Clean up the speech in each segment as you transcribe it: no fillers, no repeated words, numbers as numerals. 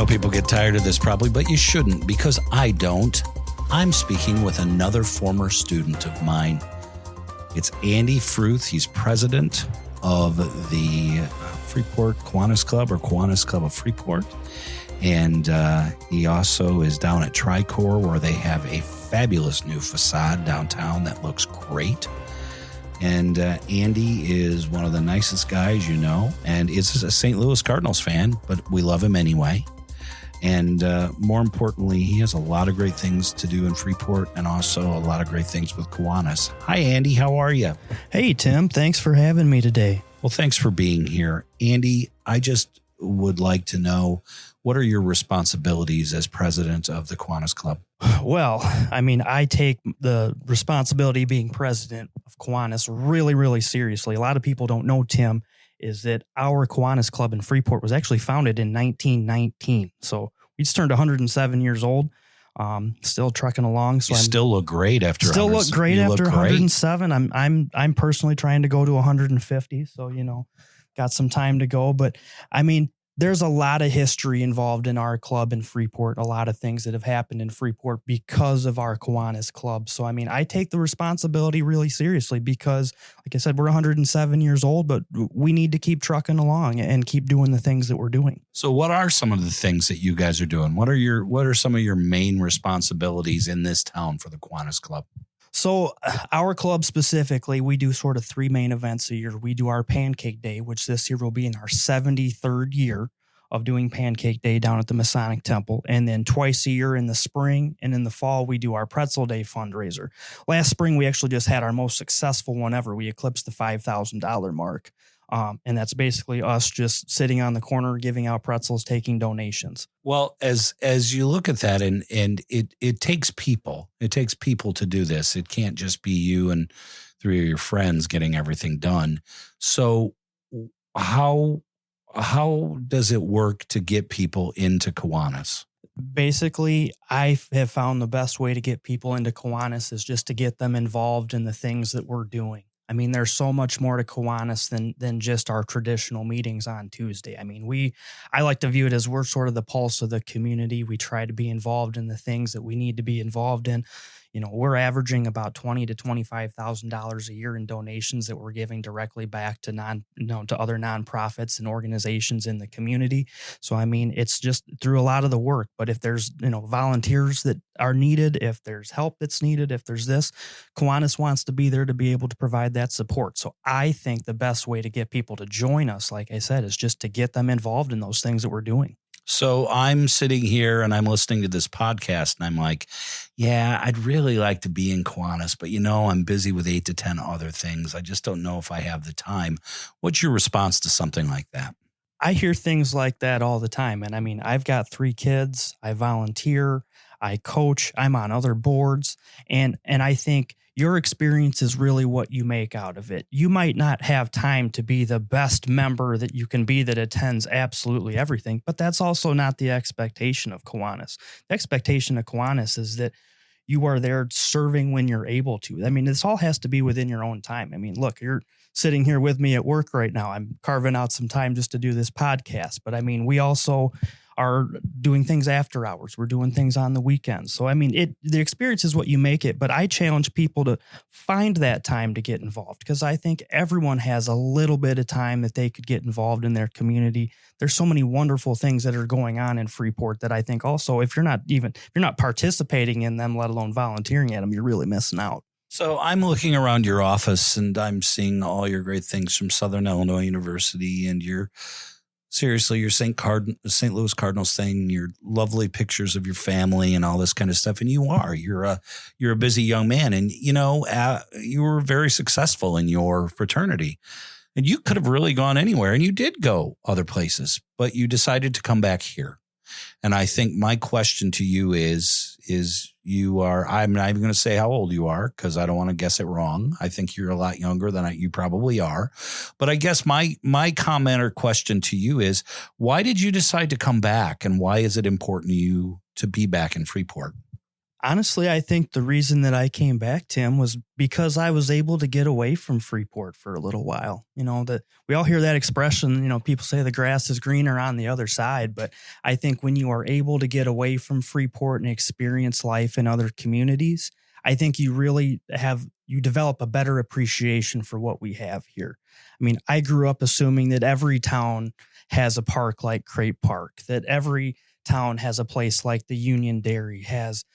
know people get tired of this probably, but you shouldn't, because I don't. I'm speaking with another former student of mine. It's Andy Fruth. He's president of the Freeport Kiwanis Club, or Kiwanis Club of Freeport. And he also is down at Tricor, where they have a fabulous new facade downtown that looks great. And Andy is one of the nicest guys you know, and is a St. Louis Cardinals fan, but we love him anyway. And more importantly, he has a lot of great things to do in Freeport, and also a lot of great things with Kiwanis. Hi, Andy. How are you? Hey, Tim. Thanks for having me today. Well, thanks for being here. Andy, I just would like to know, what are your responsibilities as president of the Kiwanis Club? Well, I mean, I take the responsibility of being president of Kiwanis really, really seriously. A lot of people don't know, Tim, is that our Kiwanis Club in Freeport was actually founded in 1919. So we just turned 107 years old, still trucking along. So you still look great after. Still look great after 107. I'm personally trying to go to 150. So, you know, got some time to go. But I mean, there's a lot of history involved in our club in Freeport, a lot of things that have happened in Freeport because of our Kiwanis Club. So, I mean, I take the responsibility really seriously because, like I said, we're 107 years old, but we need to keep trucking along and keep doing the things that we're doing. So what are some of the things that you guys are doing? What are some of your main responsibilities in this town for the Kiwanis Club? So our club specifically, we do sort of three main events a year. We do our Pancake Day, which this year will be in our 73rd year of doing Pancake Day down at the Masonic Temple. And then twice a year in the spring and in the fall, we do our Pretzel Day fundraiser. Last spring, we actually just had our most successful one ever. We eclipsed the $5,000 mark. And that's basically us just sitting on the corner, giving out pretzels, taking donations. Well, as you look at that, and it takes people. It takes people to do this. It can't just be you and three of your friends getting everything done. So how does it work to get people into Kiwanis? Basically, I have found the best way to get people into Kiwanis is just to get them involved in the things that we're doing. I mean, there's so much more to Kiwanis than just our traditional meetings on Tuesday. I mean, I like to view it as we're sort of the pulse of the community. We try to be involved in the things that we need to be involved in. You know, we're averaging about $20,000 to $25,000 a year in donations that we're giving directly back to to other nonprofits and organizations in the community. So, I mean, it's just through a lot of the work. But if there's, volunteers that are needed, if there's help that's needed, if there's this, Kiwanis wants to be there to be able to provide that support. So I think the best way to get people to join us, like I said, is just to get them involved in those things that we're doing. So I'm sitting here and I'm listening to this podcast and I'm like, yeah, I'd really like to be in Kiwanis, but I'm busy with 8 to 10 other things. I just don't know if I have the time. What's your response to something like that? I hear things like that all the time. And I mean, I've got 3 kids. I volunteer. I coach. I'm on other boards. And I think your experience is really what you make out of it. You might not have time to be the best member that you can be that attends absolutely everything, but that's also not the expectation of Kiwanis. The expectation of Kiwanis is that you are there serving when you're able to. I mean, this all has to be within your own time. I mean, look, you're sitting here with me at work right now. I'm carving out some time just to do this podcast, but I mean, we also are doing things after hours. We're doing things on the weekends. So, I mean, the experience is what you make it, but I challenge people to find that time to get involved because I think everyone has a little bit of time that they could get involved in their community. There's so many wonderful things that are going on in Freeport that I think also, if you're not participating in them, let alone volunteering at them, you're really missing out. So I'm looking around your office and I'm seeing all your great things from Southern Illinois University and your St. Louis Cardinals thing, your lovely pictures of your family and all this kind of stuff. And you're a busy young man, and you were very successful in your fraternity, and you could have really gone anywhere, and you did go other places, but you decided to come back here. And I think my question to you is I'm not even going to say how old you are because I don't want to guess it wrong. I think you're a lot younger than you probably are. But I guess my comment or question to you is, why did you decide to come back, and why is it important to you to be back in Freeport? Honestly, I think the reason that I came back, Tim, was because I was able to get away from Freeport for a little while. That we all hear that expression, people say the grass is greener on the other side. But I think when you are able to get away from Freeport and experience life in other communities, I think you develop a better appreciation for what we have here. I mean, I grew up assuming that every town has a park like Crape Park, that every town has a place like the Union Dairy has,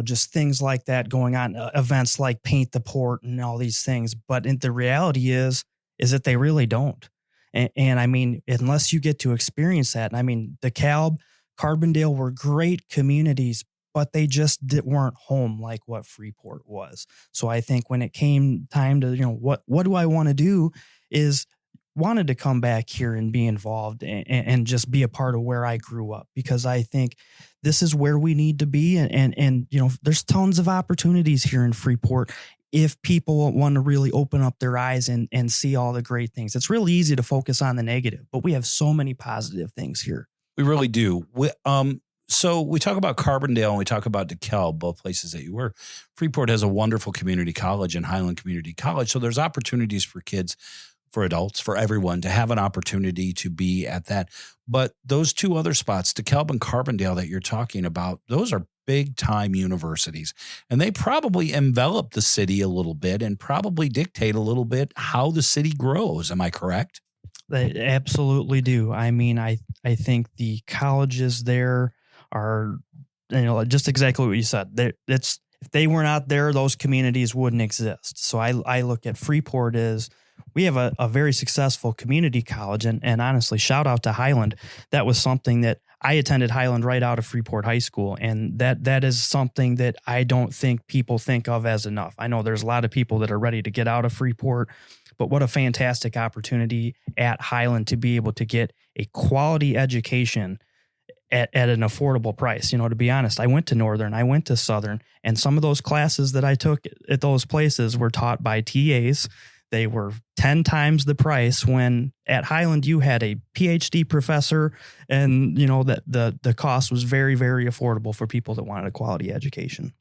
just things like that going on, events like Paint the Port and all these things. But the reality is that they really don't. And I mean, unless you get to experience that, and I mean, DeKalb, Carbondale were great communities, but they just weren't home like what Freeport was. So I think when it came time to, what do I want to do, is wanted to come back here and be involved and just be a part of where I grew up, because I think this is where we need to be. And there's tons of opportunities here in Freeport if people want to really open up their eyes and see all the great things. It's really easy to focus on the negative, but we have so many positive things here. We really do. So we talk about Carbondale and we talk about DeKalb, both places that you were. Freeport has a wonderful community college and Highland Community College. So there's opportunities for kids, for adults, for everyone to have an opportunity to be at that. But those two other spots, DeKalb and Carbondale that you're talking about, those are big time universities, and they probably envelop the city a little bit and probably dictate a little bit how the city grows. Am I correct? They absolutely do. I mean, I think the colleges there are, just exactly what you said. If they were not there, those communities wouldn't exist. So I look at Freeport as we have a very successful community college, and honestly, shout out to Highland. That was something that I attended Highland right out of Freeport High School, and that is something that I don't think people think of as enough. I know there's a lot of people that are ready to get out of Freeport, but what a fantastic opportunity at Highland to be able to get a quality education at an affordable price. To be honest, I went to Northern, I went to Southern, and some of those classes that I took at those places were taught by TAs. They were 10 times the price, when at Highland you had a PhD professor, and that the cost was very, very affordable for people that wanted a quality education.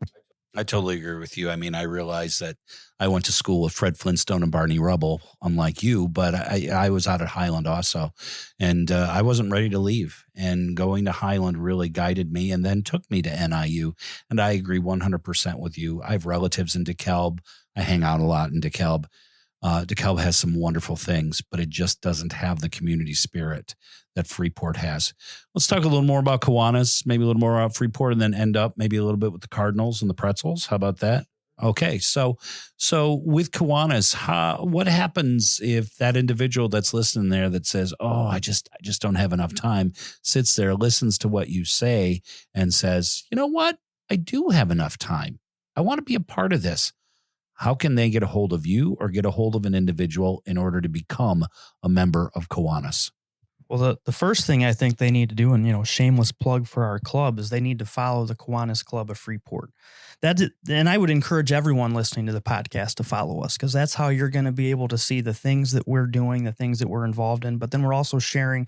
I totally agree with you. I mean, I realize that I went to school with Fred Flintstone and Barney Rubble, unlike you, but I was out at Highland also, and I wasn't ready to leave. And going to Highland really guided me and then took me to NIU. And I agree 100% with you. I have relatives in DeKalb. I hang out a lot in DeKalb. DeKalb has some wonderful things, but it just doesn't have the community spirit that Freeport has. Let's talk a little more about Kiwanis, maybe a little more about Freeport, and then end up maybe a little bit with the Cardinals and the Pretzels. How about that? Okay, so with Kiwanis, what happens if that individual that's listening there that says, "Oh, I just don't have enough time," sits there, listens to what you say, and says, "You know what? I do have enough time. I want to be a part of this." How can they get a hold of you or get a hold of an individual in order to become a member of Kiwanis? Well, the first thing I think they need to do, and shameless plug for our club, is they need to follow the Kiwanis Club of Freeport. And I would encourage everyone listening to the podcast to follow us, because that's how you're going to be able to see the things that we're doing, the things that we're involved in. But then we're also sharing,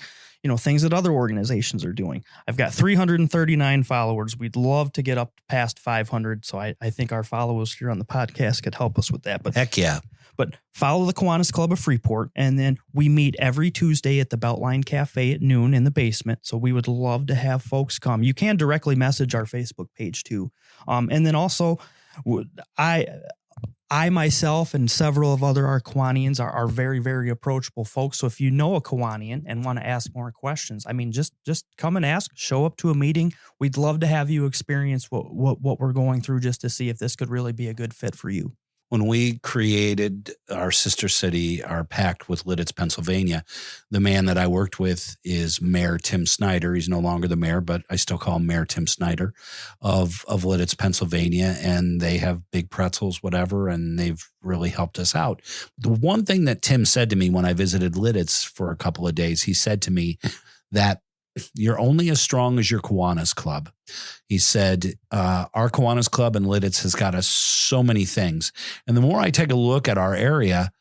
things that other organizations are doing. I've got 339 followers. We'd love to get up past 500. So I think our followers here on the podcast could help us with that. But heck yeah. But follow the Kiwanis Club of Freeport, and then we meet every Tuesday at the Beltline Cafe at noon in the basement. So we would love to have folks come. You can directly message our Facebook page too. And then also, I myself and several of other Kiwanians are very, very approachable folks. So if you know a Kiwanian and want to ask more questions, I mean, just come and ask, show up to a meeting. We'd love to have you experience what we're going through, just to see if this could really be a good fit for you. When we created our sister city, our pact with Lidditz, Pennsylvania, the man that I worked with is Mayor Tim Snyder. He's no longer the mayor, but I still call him Mayor Tim Snyder of Lidditz, Pennsylvania. And they have big pretzels, whatever, and they've really helped us out. The one thing that Tim said to me when I visited Lidditz for a couple of days, he said to me that you're only as strong as your Kiwanis Club. He said, our Kiwanis Club in Lidditz has got us so many things. And the more I take a look at our area,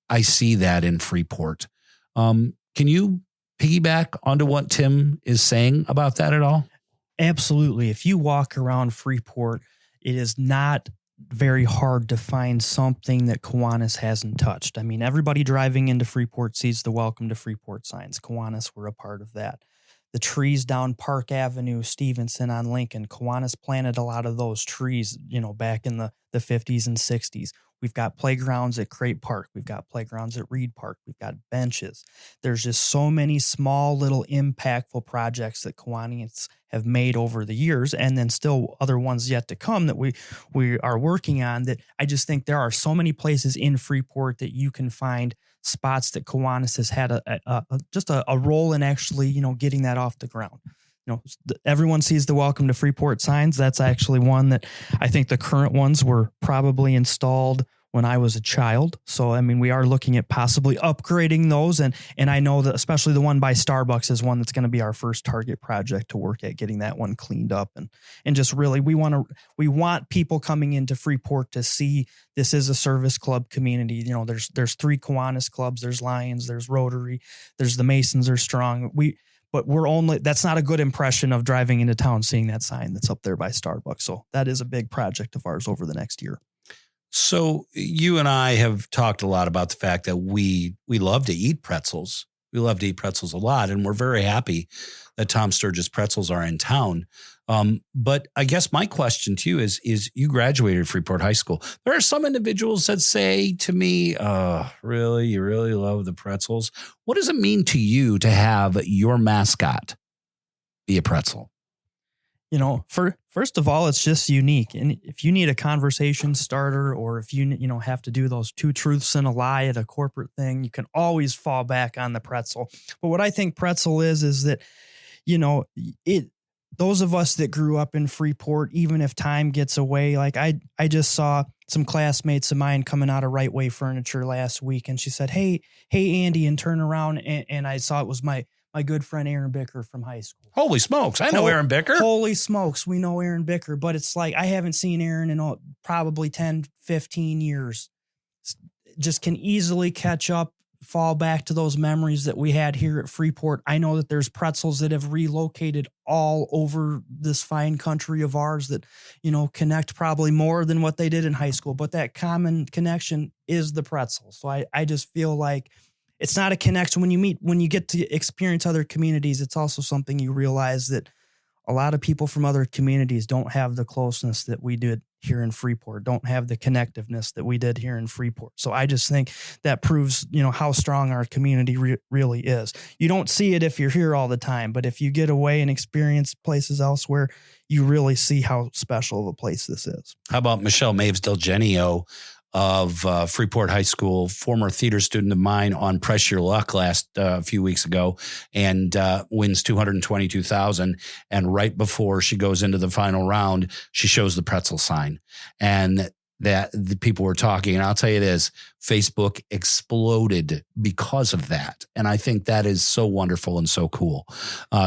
I see that in Freeport. Can you piggyback onto what Tim is saying about that at all? Absolutely. If you walk around Freeport, it is not very hard to find something that Kiwanis hasn't touched. I mean, everybody driving into Freeport sees the Welcome to Freeport signs. Kiwanis were a part of that. The trees down Park Avenue, Stevenson on Lincoln, Kiwanis planted a lot of those trees, back in the 50s and 60s. We've got playgrounds at Crate Park. We've got playgrounds at Reed Park. We've got benches. There's just so many small little impactful projects that Kiwanis have made over the years, and then still other ones yet to come that we are working on, that I just think there are so many places in Freeport that you can find spots that Kiwanis has had just a role in actually, getting that off the ground. Everyone sees the Welcome to Freeport signs. That's actually one that I think the current ones were probably installed when I was a child. So, I mean, we are looking at possibly upgrading those. And I know that especially the one by Starbucks is one that's going to be our first target project to work at, getting that one cleaned up. And just really, we want people coming into Freeport to see this is a service club community. There's 3 Kiwanis clubs. There's Lions, there's Rotary, there's the Masons are strong. But that's not a good impression of driving into town, seeing that sign that's up there by Starbucks. So that is a big project of ours over the next year. So you and I have talked a lot about the fact that we love to eat pretzels. We love to eat pretzels a lot, and we're very happy that Tom Sturgis Pretzels are in town. But I guess my question to you is you graduated Freeport High School. There are some individuals that say to me, really, you really love the pretzels. What does it mean to you to have your mascot be a pretzel? First of all, it's just unique. And if you need a conversation starter, or if you have to do those 2 truths and a lie at a corporate thing, you can always fall back on the pretzel. But what I think pretzel is that, those of us that grew up in Freeport, even if time gets away, like I just saw some classmates of mine coming out of Right Way Furniture last week, and she said, Hey, Andy, and turn around. And I saw it was my good friend Aaron Bicker from high school. Holy smokes. I know Aaron Bicker. Holy smokes. We know Aaron Bicker, but it's like, I haven't seen Aaron in probably 10, 15 years. Just can easily catch up, fall back to those memories that we had here at Freeport. I know that there's pretzels that have relocated all over this fine country of ours that, connect probably more than what they did in high school, but that common connection is the pretzel. So I just feel like it's not a connection when you get to experience other communities. It's also something you realize that a lot of people from other communities don't have the closeness that we did here in Freeport, don't have the connectiveness that we did here in Freeport. So I just think that proves, how strong our community really is. You don't see it if you're here all the time, but if you get away and experience places elsewhere, you really see how special of a place this is. How about Michelle Maves Del Genio of Freeport High School, former theater student of mine, on Press Your Luck last few weeks ago, and wins $222,000. And right before she goes into the final round, she shows the pretzel sign, and that the people were talking. And I'll tell you this, Facebook exploded because of that. And I think that is so wonderful and so cool.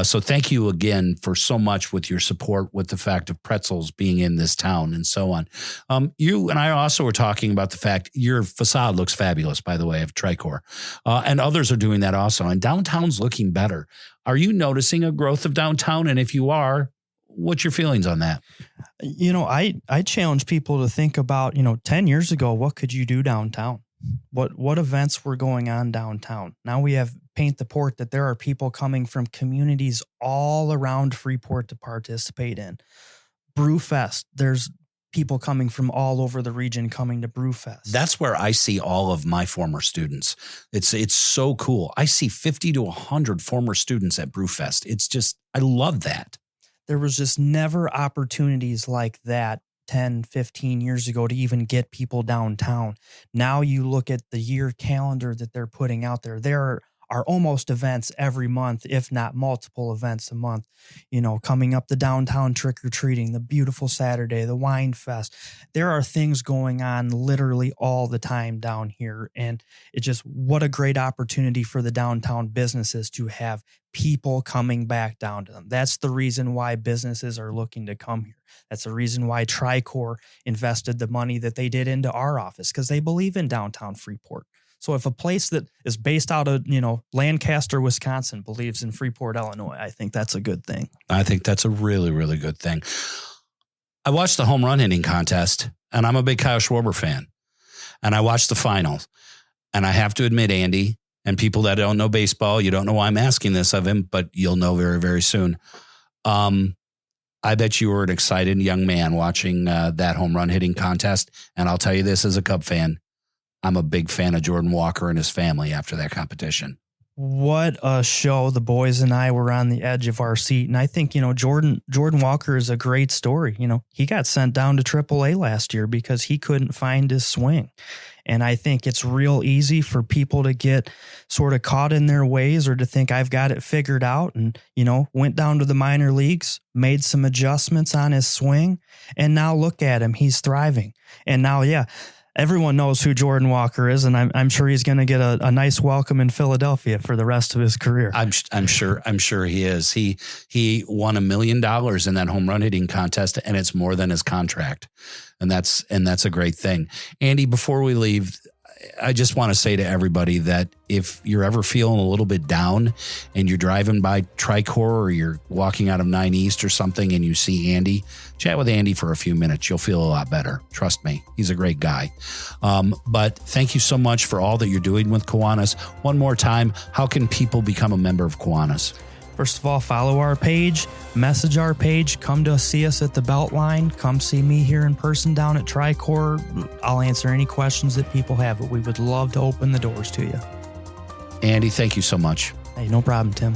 So thank you again for so much with your support with the fact of pretzels being in this town and so on. You and I also were talking about the fact your facade looks fabulous, by the way, of Tricor. And others are doing that also. And downtown's looking better. Are you noticing a growth of downtown? And if you are, what's your feelings on that? I challenge people to think about, 10 years ago, what could you do downtown? What events were going on downtown? Now we have Paint the Port, that there are people coming from communities all around Freeport to participate in. Brewfest, there's people coming from all over the region coming to Brewfest. That's where I see all of my former students. It's so cool. I see 50 to 100 former students at Brewfest. It's just, I love that. There was just never opportunities like that 10, 15 years ago to even get people downtown. Now you look at the year calendar that they're putting out there. There are almost events every month, if not multiple events a month, coming up the downtown trick-or-treating, the beautiful Saturday, the wine fest. There are things going on literally all the time down here. And it just, what a great opportunity for the downtown businesses to have people coming back down to them. That's the reason why businesses are looking to come here. That's the reason why Tricor invested the money that they did into our office, because they believe in downtown Freeport. So if a place that is based out of, Lancaster, Wisconsin believes in Freeport, Illinois, I think that's a good thing. I think that's a really, really good thing. I watched the home run hitting contest, and I'm a big Kyle Schwarber fan. And I watched the finals. And I have to admit, Andy, and people that don't know baseball, you don't know why I'm asking this of him, but you'll know very, very soon. I bet you were an excited young man watching that home run hitting contest. And I'll tell you this as a Cub fan, I'm a big fan of Jordan Walker and his family after that competition. What a show. The boys and I were on the edge of our seat. And I think, Jordan Walker is a great story. He got sent down to AAA last year because he couldn't find his swing. And I think it's real easy for people to get sort of caught in their ways or to think I've got it figured out and, went down to the minor leagues, made some adjustments on his swing. And now look at him. He's thriving. And now, everyone knows who Jordan Walker is, and I'm sure he's going to get a nice welcome in Philadelphia for the rest of his career. I'm sure he is. He won $1 million in that home run hitting contest, and it's more than his contract, and that's a great thing. Andy, before we leave, I just want to say to everybody that if you're ever feeling a little bit down and you're driving by Tricor or you're walking out of 9 East or something and you see Andy, chat with Andy for a few minutes. You'll feel a lot better. Trust me. He's a great guy. But thank you so much for all that you're doing with Kiwanis. One more time, how can people become a member of Kiwanis? First of all, follow our page, message our page, come to see us at the Beltline, come see me here in person down at Tricor. I'll answer any questions that people have, but we would love to open the doors to you. Andy, thank you so much. Hey, no problem, Tim.